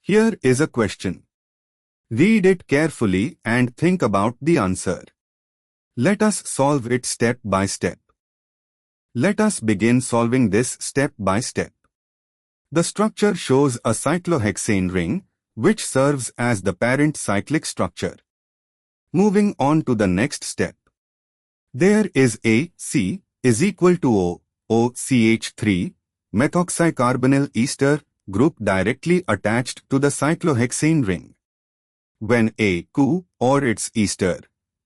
Here is a question. Read it carefully and think about the answer. Let us solve it step by step. Let us begin solving this step by step. The structure shows a cyclohexane ring, which serves as the parent cyclic structure. Moving on to the next step. There is a C is equal to O, OCH3, methoxycarbonyl ester group directly attached to the cyclohexane ring. When a ChO or its ester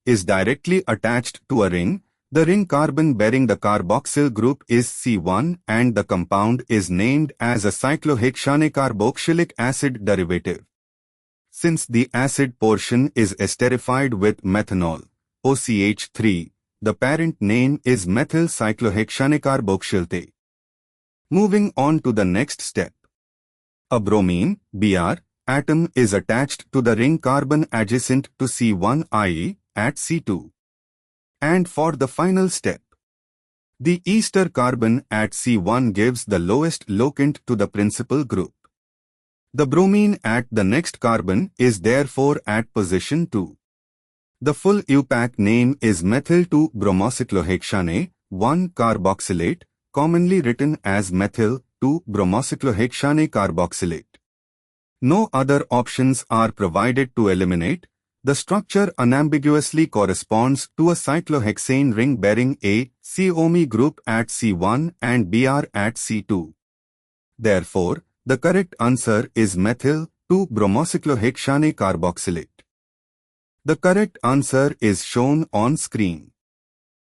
is directly attached to a ring, the ring carbon bearing the carboxyl group is C1 and the compound is named as a cyclohexane carboxylic acid derivative. Since the acid portion is esterified with methanol, OCH3, the parent name is methyl cyclohexane carboxylate. Moving on to the next step. A bromine, Br, atom is attached to the ring carbon adjacent to C1 i.e. at C2. And for the final step, the ester carbon at C1 gives the lowest locant to the principal group. The bromine at the next carbon is therefore at position 2. The full IUPAC name is methyl-2-bromocyclohexane 1-carboxylate, commonly written as methyl-2-bromocyclohexane carboxylate. No other options are provided to eliminate. The structure unambiguously corresponds to a cyclohexane ring bearing a COMe group at C1 and Br at C2. Therefore, the correct answer is methyl-2-bromocyclohexane carboxylate. The correct answer is shown on screen.